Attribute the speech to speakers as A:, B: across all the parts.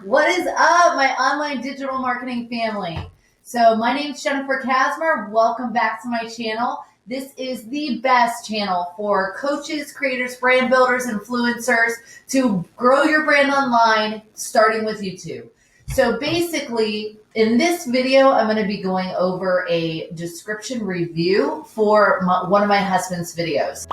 A: What is up, my online digital marketing family? So my name is Jennifer Kasmer. Welcome back to my channel. This is the best channel for coaches, creators, brand builders, influencers to grow your brand online, starting with YouTube. So basically, in this video, I'm going to be going over a description review for one of my husband's videos.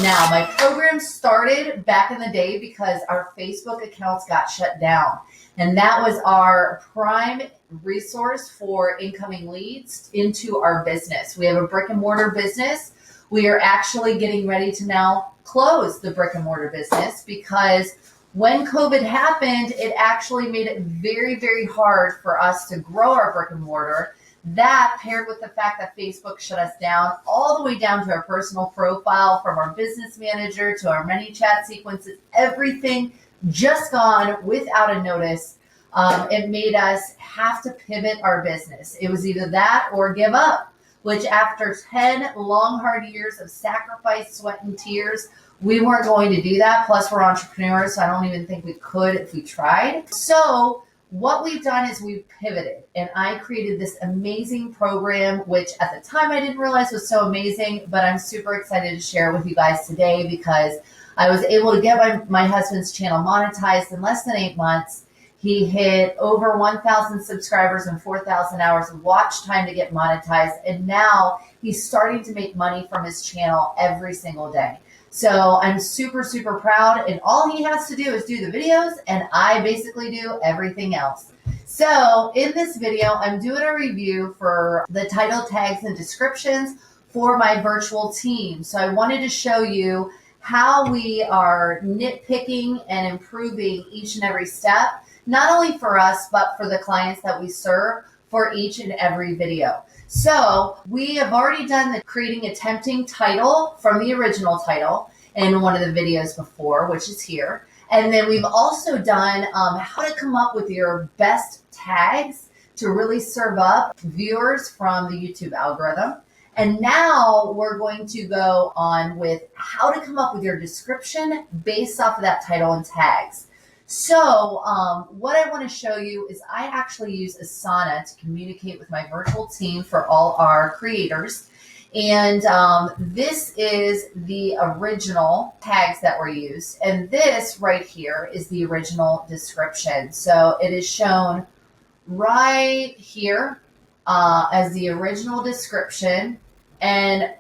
A: Now, my program started back in the day because our Facebook accounts got shut down. And that was our prime resource for incoming leads into our business. We have a brick and mortar business. We are actually getting ready to now close the brick and mortar business because when COVID happened, it actually made it very, very hard for us to grow our brick and mortar. That paired with the fact that Facebook shut us down all the way down to our personal profile, from our business manager to our ManyChat sequences, everything just gone without a notice. It made us have to pivot our business. It was either that or give up, which after 10 long, hard years of sacrifice, sweat, and tears, we weren't going to do that. Plus, we're entrepreneurs, so I don't even think we could if we tried. So what we've done is we've pivoted, and I created this amazing program, which at the time I didn't realize was so amazing, but I'm super excited to share with you guys today because I was able to get my husband's channel monetized in less than 8 months. He hit over 1,000 subscribers and 4,000 hours of watch time to get monetized, and now he's starting to make money from his channel every single day. So I'm super, super proud, and all he has to do is do the videos, and I basically do everything else. So in this video, I'm doing a review for the title, tags, and descriptions for my virtual team. So I wanted to show you how we are nitpicking and improving each and every step, not only for us, but for the clients that we serve for each and every video. So we have already done the creating a tempting title from the original title in one of the videos before, which is here. And then we've also done how to come up with your best tags to really serve up viewers from the YouTube algorithm. And now we're going to go on with how to come up with your description based off of that title and tags. So what I want to show you is I actually use Asana to communicate with my virtual team for all our creators. And this is the original tags that were used. And this right here is the original description. So it is shown right here as the original description. And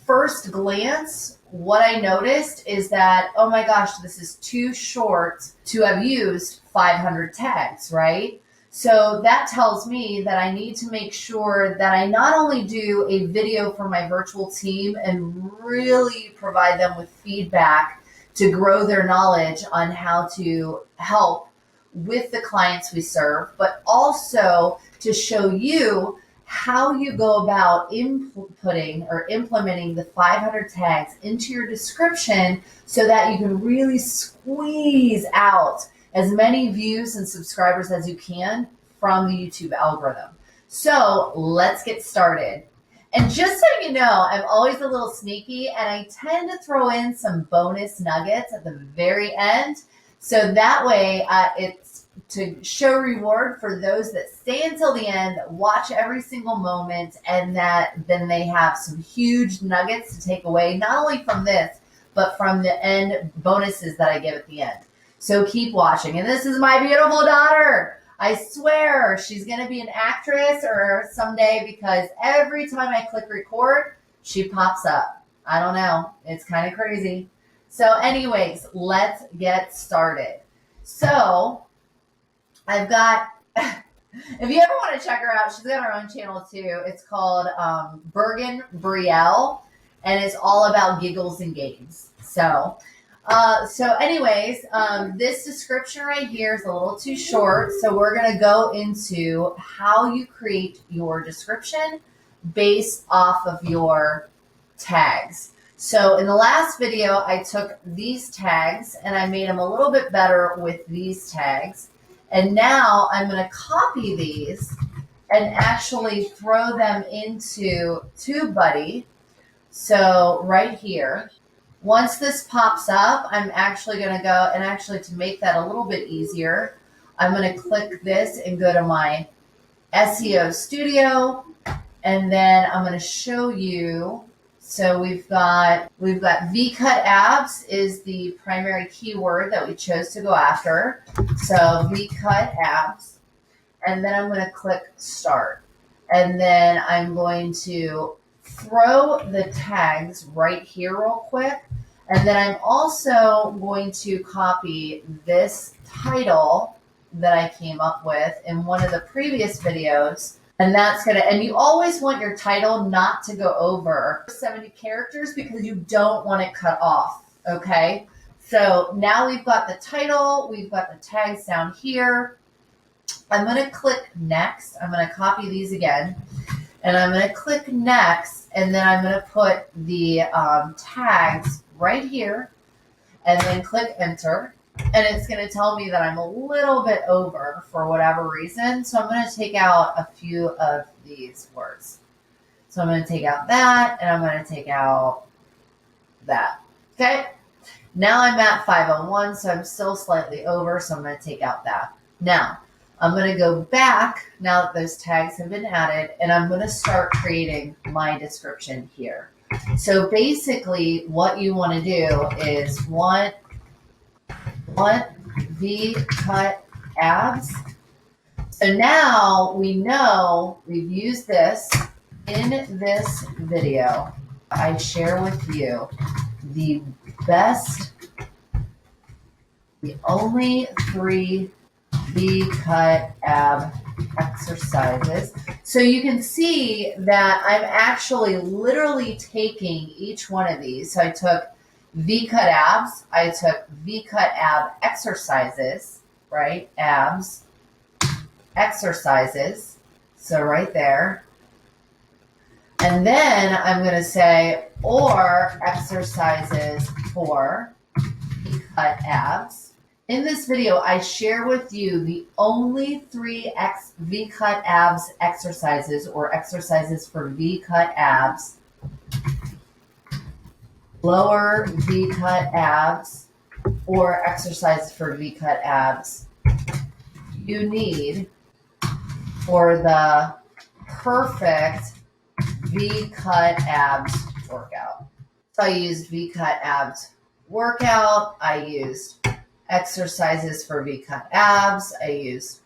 A: first glance, what I noticed is that, oh my gosh, this is too short to have used 500 tags, right? So that tells me that I need to make sure that I not only do a video for my virtual team and really provide them with feedback to grow their knowledge on how to help with the clients we serve, but also to show you how you go about inputting or implementing the 500 tags into your description so that you can really squeeze out as many views and subscribers as you can from the YouTube algorithm. So let's get started. And just so you know, I'm always a little sneaky, and I tend to throw in some bonus nuggets at the very end. So that way it's to show reward for those that stay until the end, that watch every single moment, and that then they have some huge nuggets to take away, not only from this, but from the end bonuses that I give at the end. So keep watching. And this is my beautiful daughter. I swear she's going to be an actress or someday, because every time I click record, she pops up. I don't know. It's kind of crazy. So anyways, let's get started. So I've got, if you ever want to check her out, she's got her own channel too. It's called Bergen Brielle, and it's all about giggles and games. So anyways, this description right here is a little too short. So we're going to go into how you create your description based off of your tags. So in the last video, I took these tags and I made them a little bit better with these tags. And now I'm going to copy these and actually throw them into TubeBuddy. So right here, Once this pops up, I'm actually going to go and actually to make that a little bit easier, I'm going to click this and go to my SEO studio, and then I'm going to show you. So we've got V-cut abs is the primary keyword that we chose to go after. So V-cut abs, and then I'm going to click start, and then I'm going to throw the tags right here real quick. And then I'm also going to copy this title that I came up with in one of the previous videos. And that's and you always want your title not to go over 70 characters because you don't want it cut off. Okay. So now we've got the title, we've got the tags down here. I'm going to click next. I'm going to copy these again. And I'm going to click next, and then I'm going to put the tags right here, and then click enter. And it's going to tell me that I'm a little bit over for whatever reason. So I'm going to take out a few of these words. So I'm going to take out that, and I'm going to take out that. Okay. Now I'm at 501, so I'm still slightly over. So I'm going to take out that. Now, I'm going to go back now that those tags have been added, and I'm going to start creating my description here. So basically what you want to do is want V-cut abs. So now we know we've used this in this video. I share with you the only 3 V-cut ab exercises. So you can see that I'm actually literally taking each one of these. So I took V-cut abs, I took V-cut ab exercises, right? Abs, exercises. So right there. And then I'm going to say, or exercises for V-cut abs. In this video, I share with you the only 3 V-cut abs exercises or exercises for V-cut abs, lower V-cut abs, or exercises for V-cut abs you need for the perfect V-cut abs workout. So I used V-cut abs workout, I used exercises for V-cut abs, I used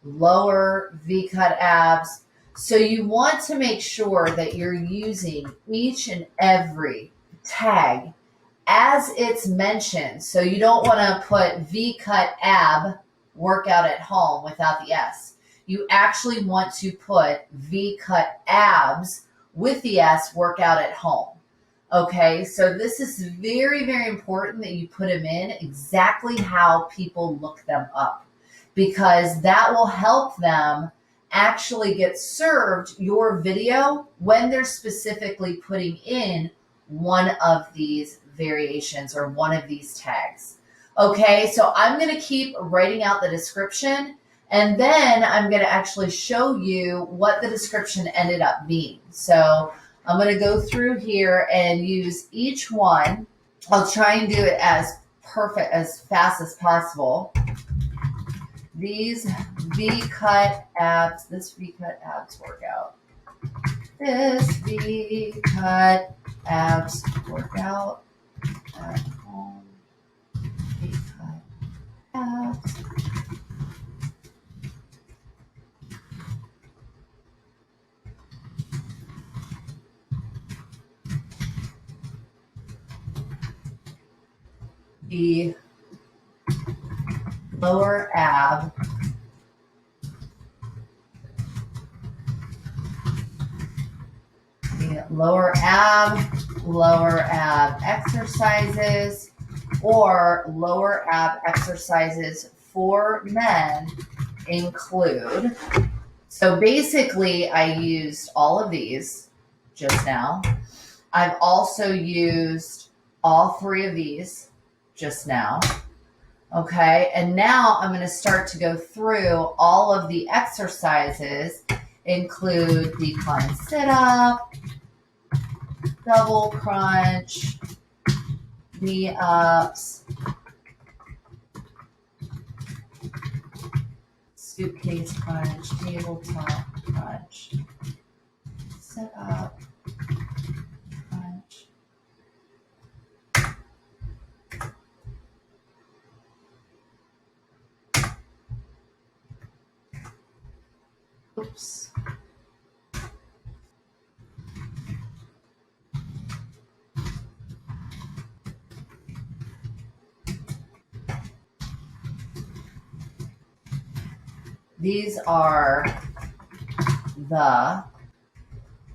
A: lower V-cut abs. So you want to make sure that you're using each and every tag as it's mentioned. So you don't want to put V-cut ab workout at home without the S. You actually want to put V-cut abs with the S workout at home. Okay, so this is very, very important that you put them in exactly how people look them up, because that will help them actually get served your video when they're specifically putting in one of these variations or one of these tags. Okay, so I'm going to keep writing out the description, and then I'm going to actually show you what the description ended up being. So I'm going to go through here and use each one. I'll try and do it as perfect, as fast as possible. These V-cut abs, this V-cut abs workout. This V-cut abs workout at home. V-cut abs. The lower ab lower ab exercises, or lower ab exercises for men include. So basically I used all of these just now. I've also used all 3 of these just now. Okay, and now I'm going to start to go through all of the exercises, include decline sit-up, double crunch, me-ups, suitcase crunch, tabletop crunch, set up crunch. Oops. These are the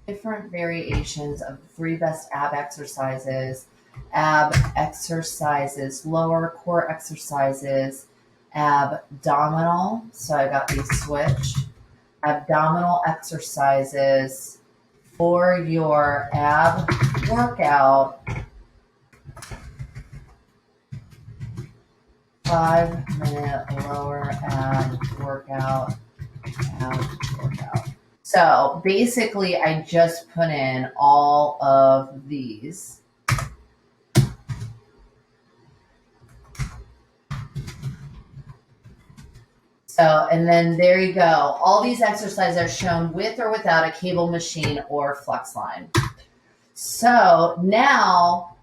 A: different variations of the 3 best ab exercises, lower core exercises, abdominal. So I got these switched. Abdominal exercises for your ab workout. 5-minute lower ab workout. So basically I just put in all of these. So, and then there you go. All these exercises are shown with or without a cable machine or flex line. So now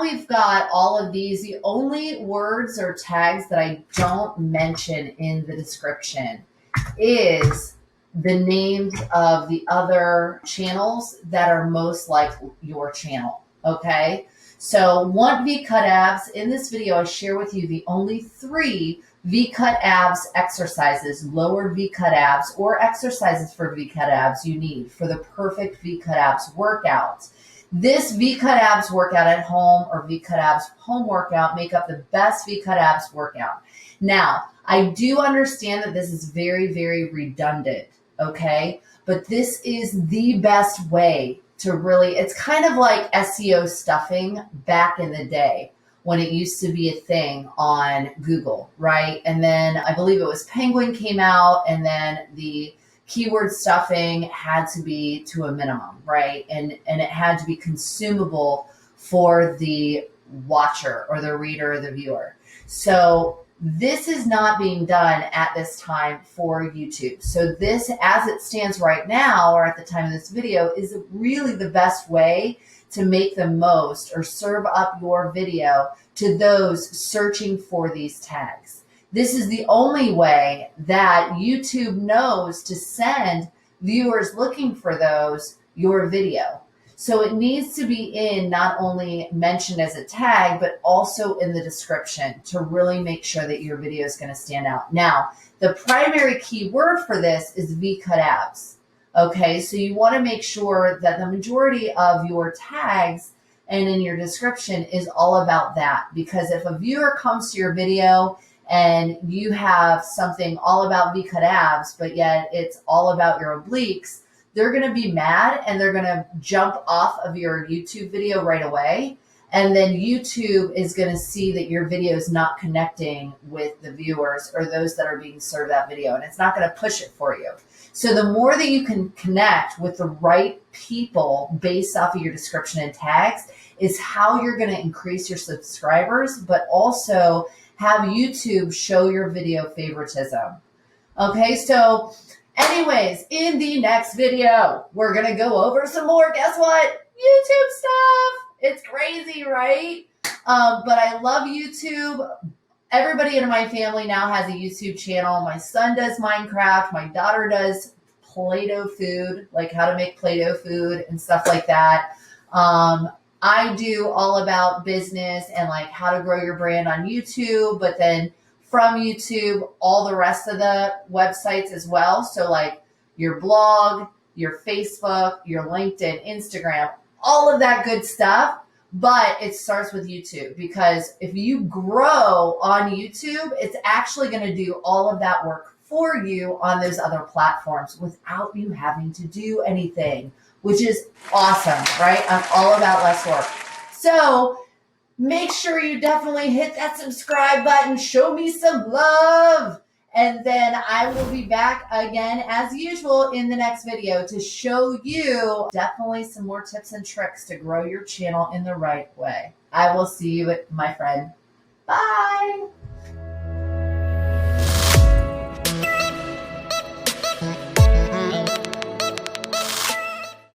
A: we've got all of these. The only words or tags that I don't mention in the description is the names of the other channels that are most like your channel, okay? So want V-cut abs. In this video, I share with you the only 3 V-cut abs exercises, lower V-cut abs, or exercises for V-cut abs you need for the perfect V-cut abs workout. This V-cut abs workout at home or V-cut abs home workout make up the best V-cut abs workout. Now, I do understand that this is very, very redundant, okay? But this is the best way to really, it's kind of like SEO stuffing back in the day when it used to be a thing on Google, right? And then I believe it was Penguin came out, and then the keyword stuffing had to be to a minimum, right? And it had to be consumable for the watcher or the reader or the viewer. So this is not being done at this time for YouTube. So this, as it stands right now, or at the time of this video, is really the best way to make the most or serve up your video to those searching for these tags. This is the only way that YouTube knows to send viewers looking for those your video. So it needs to be in not only mentioned as a tag, but also in the description to really make sure that your video is going to stand out. Now, the primary keyword for this is V-cut abs. Okay, so you want to make sure that the majority of your tags and in your description is all about that. Because if a viewer comes to your video and you have something all about V-cut abs, but yet it's all about your obliques, they're going to be mad and they're going to jump off of your YouTube video right away. And then YouTube is going to see that your video is not connecting with the viewers or those that are being served that video, and it's not going to push it for you. So the more that you can connect with the right people based off of your description and tags is how you're going to increase your subscribers, but also have YouTube show your video favoritism. Okay, so anyways, in the next video, we're going to go over some more, guess what? YouTube stuff. It's crazy, right? But I love YouTube. Everybody in my family now has a YouTube channel. My son does Minecraft. My daughter does Play-Doh food, like how to make Play-Doh food and stuff like that. I do all about business and like how to grow your brand on YouTube, but then from YouTube, all the rest of the websites as well. So like your blog, your Facebook, your LinkedIn, Instagram, all of that good stuff. But it starts with YouTube, because if you grow on YouTube, it's actually going to do all of that work for you on those other platforms without you having to do anything, which is awesome, right? I'm all about less work. So make sure you definitely hit that subscribe button. Show me some love. And then I will be back again, as usual, in the next video to show you definitely some more tips and tricks to grow your channel in the right way. I will see you, my friend. Bye.